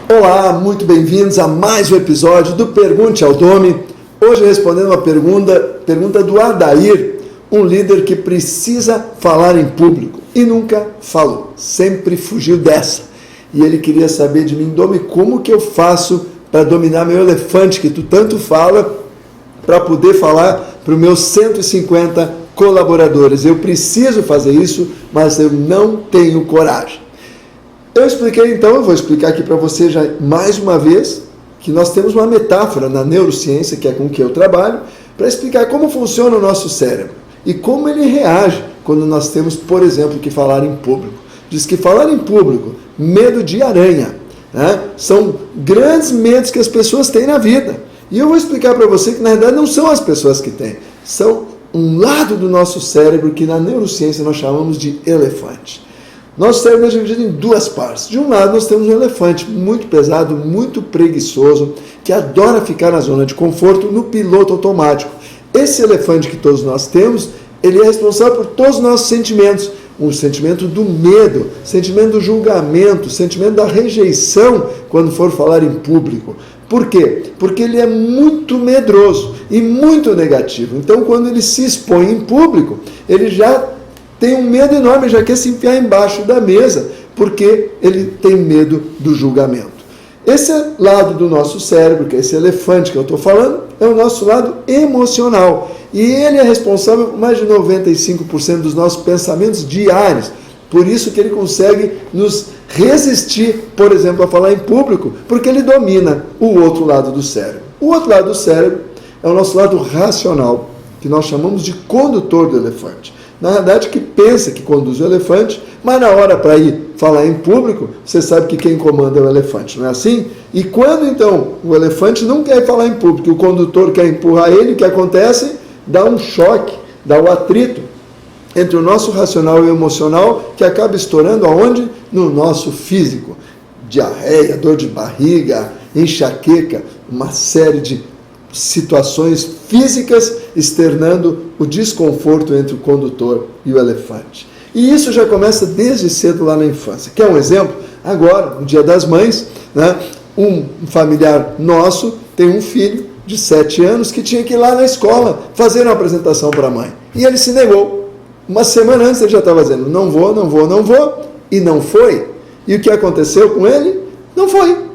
Olá, muito bem-vindos a mais um episódio do Pergunte ao Domi. Hoje respondendo uma pergunta do Adair, um líder que precisa falar em público e nunca falou, sempre fugiu dessa. E ele queria saber de mim, Domi, como que eu faço para dominar meu elefante que tu tanto fala, para poder falar para os meus 150 colaboradores. Eu preciso fazer isso, mas eu não tenho coragem. Eu expliquei então, eu vou explicar aqui para você já mais uma vez, que nós temos uma metáfora na neurociência, que é com que eu trabalho, para explicar como funciona o nosso cérebro e como ele reage quando nós temos, por exemplo, que falar em público. Diz que falar em público, medo de aranha, né? São grandes medos que as pessoas têm na vida. E eu vou explicar para você que na verdade não são as pessoas que têm, são um lado do nosso cérebro que na neurociência nós chamamos de elefante. Nosso cérebro é dividido em duas partes. De um lado nós temos um elefante muito pesado, muito preguiçoso, que adora ficar na zona de conforto, no piloto automático. Esse elefante que todos nós temos, ele é responsável por todos os nossos sentimentos. O sentimento do medo, sentimento do julgamento, sentimento da rejeição quando for falar em público. Por quê? Porque ele é muito medroso e muito negativo. Então, quando ele se expõe em público, ele já tem um medo enorme, já quer se enfiar embaixo da mesa, porque ele tem medo do julgamento. Esse lado do nosso cérebro, que é esse elefante que eu estou falando, é o nosso lado emocional. E ele é responsável por mais de 95% dos nossos pensamentos diários. Por isso que ele consegue nos resistir, por exemplo, a falar em público, porque ele domina o outro lado do cérebro. O outro lado do cérebro é o nosso lado racional, que nós chamamos de condutor do elefante. Na verdade, que pensa que conduz o elefante, mas na hora para ir falar em público, você sabe que quem comanda é o elefante, não é assim? E quando então o elefante não quer falar em público, o condutor quer empurrar ele, o que acontece? Dá um choque, dá um atrito entre o nosso racional e o emocional, que acaba estourando aonde? No nosso físico. Diarreia, dor de barriga, enxaqueca, uma série de situações físicas externando o desconforto entre o condutor e o elefante. E isso já começa desde cedo lá na infância. Quer um exemplo? Agora, no Dia das Mães, né, um familiar nosso tem um filho de 7 anos que tinha que ir lá na escola fazer uma apresentação para a mãe. E ele se negou. Uma semana antes ele já estava dizendo, não vou, e não foi. E o que aconteceu com ele? Não foi.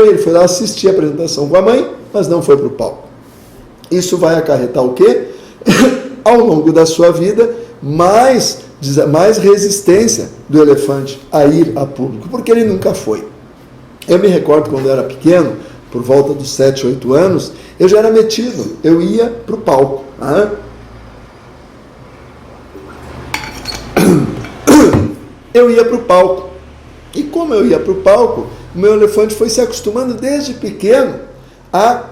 Ele foi lá assistir a apresentação com a mãe, mas não foi para o palco. Isso vai acarretar o quê? Ao longo da sua vida, mais resistência do elefante a ir a público, porque ele nunca foi. Eu me recordo quando eu era pequeno, por volta dos 7, 8 anos, eu já era metido, eu ia para o palco. Eu ia para o palco. E como eu ia para o palco, o meu elefante foi se acostumando desde pequeno a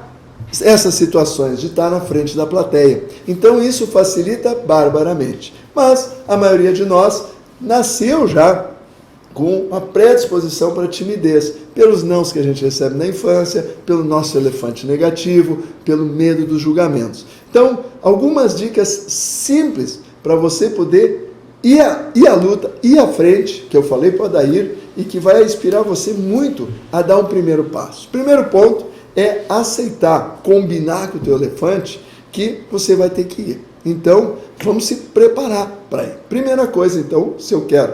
essas situações de estar na frente da plateia. Então isso facilita barbaramente. Mas a maioria de nós nasceu já com uma predisposição para timidez, pelos nãos que a gente recebe na infância, pelo nosso elefante negativo, pelo medo dos julgamentos. Então, algumas dicas simples para você poder ir à luta, ir à frente, que eu falei para o Adair, e que vai inspirar você muito a dar um primeiro passo. Primeiro ponto é aceitar, combinar com o teu elefante que você vai ter que ir. Então, vamos se preparar para ir. Primeira coisa, então, se eu quero,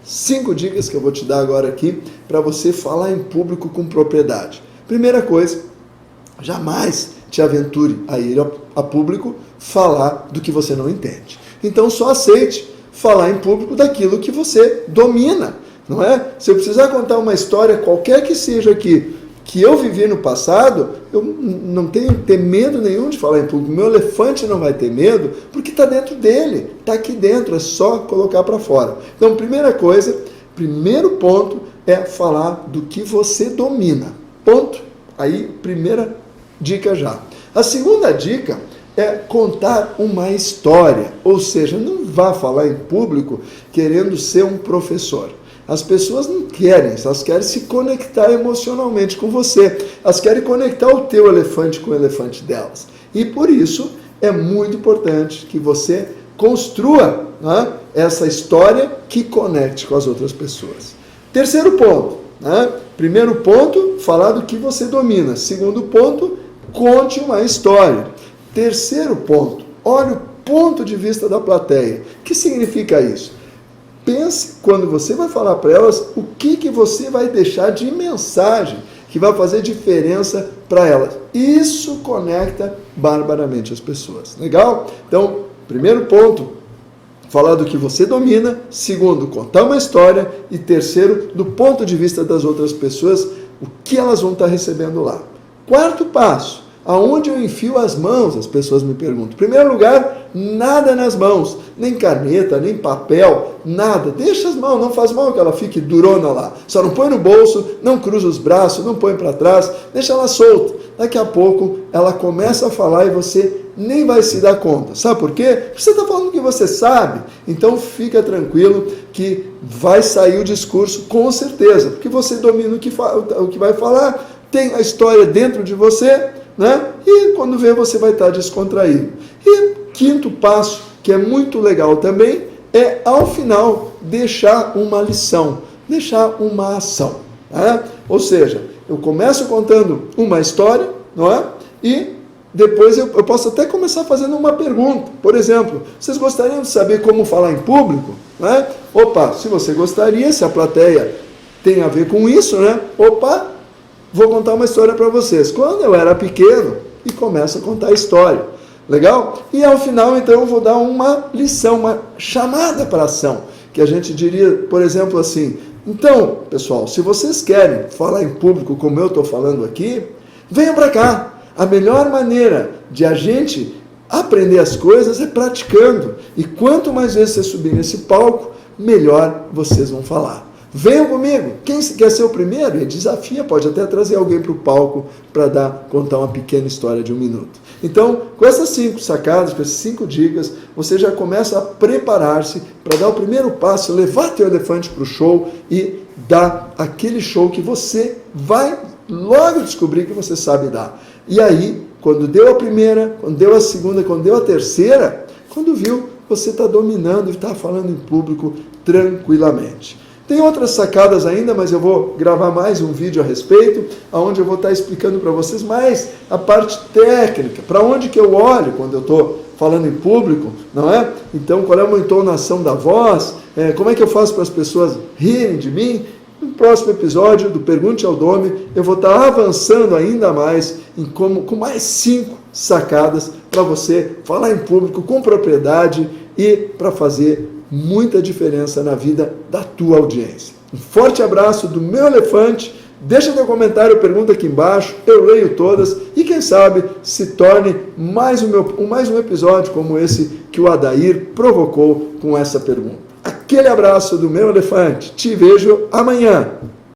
5 dicas que eu vou te dar agora aqui para você falar em público com propriedade. Primeira coisa, jamais te aventure a ir a público falar do que você não entende. Então, só aceite falar em público daquilo que você domina, não é? Se eu precisar contar uma história, qualquer que seja aqui, que eu vivi no passado, eu não tenho que ter medo nenhum de falar em público. Meu elefante não vai ter medo, porque está dentro dele, está aqui dentro, é só colocar para fora. Então, primeira coisa, primeiro ponto é falar do que você domina. Ponto. Aí, primeira dica já. A segunda dica é contar uma história, ou seja, não vá falar em público querendo ser um professor. As pessoas não querem, elas querem se conectar emocionalmente com você. Elas querem conectar o teu elefante com o elefante delas. E por isso é muito importante que você construa essa história que conecte com as outras pessoas. Terceiro ponto, né? Primeiro ponto, falar do que você domina. Segundo ponto, conte uma história. Terceiro ponto, olhe o ponto de vista da plateia. O que significa isso? Pense, quando você vai falar para elas, o que você vai deixar de mensagem que vai fazer diferença para elas. Isso conecta barbaramente as pessoas. Legal? Então, primeiro ponto, falar do que você domina. Segundo, contar uma história. E terceiro, do ponto de vista das outras pessoas, o que elas vão estar recebendo lá. Quarto passo, aonde eu enfio as mãos? As pessoas me perguntam. Em primeiro lugar, nada nas mãos, nem caneta, nem papel, nada. Deixa as mãos, não faz mal que ela fique durona lá. Só não põe no bolso, não cruza os braços, não põe para trás, deixa ela solta. Daqui a pouco ela começa a falar e você nem vai se dar conta. Sabe por quê? Porque você está falando o que você sabe. Então fica tranquilo que vai sair o discurso com certeza, porque você domina o que vai falar, tem a história dentro de você, né? E quando vê, você vai estar descontraído. E quinto passo, que é muito legal também, é ao final deixar uma lição, deixar uma ação, né? Ou seja, eu começo contando uma história, não é? E depois eu posso até começar fazendo uma pergunta. Por exemplo, vocês gostariam de saber como falar em público? Né? Opa, se você gostaria, se a plateia tem a ver com isso, né? Opa, vou contar uma história para vocês. Quando eu era pequeno, e começo a contar a história. Legal? E ao final, então, eu vou dar uma lição, uma chamada para ação, que a gente diria, por exemplo, assim: então, pessoal, se vocês querem falar em público como eu estou falando aqui, venham para cá. A melhor maneira de a gente aprender as coisas é praticando. E quanto mais vezes você subir nesse palco, melhor vocês vão falar. Venham comigo. Quem quer ser o primeiro? Desafia, pode até trazer alguém para o palco para contar uma pequena história de 1 minuto. Então, com essas 5 sacadas, com essas 5 dicas, você já começa a preparar-se para dar o primeiro passo, levar teu elefante para o show e dar aquele show que você vai logo descobrir que você sabe dar. E aí, quando deu a primeira, quando deu a segunda, quando deu a terceira, quando viu, você está dominando e está falando em público tranquilamente. Tem outras sacadas ainda, mas eu vou gravar mais um vídeo a respeito, onde eu vou estar explicando para vocês mais a parte técnica, para onde que eu olho quando eu estou falando em público, não é? Então, qual é a entonação da voz, como é que eu faço para as pessoas rirem de mim? No próximo episódio do Pergunte ao Domi, eu vou estar avançando ainda mais com mais 5 sacadas para você falar em público com propriedade e para fazer muita diferença na vida da tua audiência. Um forte abraço do meu elefante. Deixa teu comentário, pergunta aqui embaixo, eu leio todas e quem sabe se torne mais um episódio como esse que o Adair provocou com essa pergunta. Aquele abraço do meu elefante. Te vejo amanhã.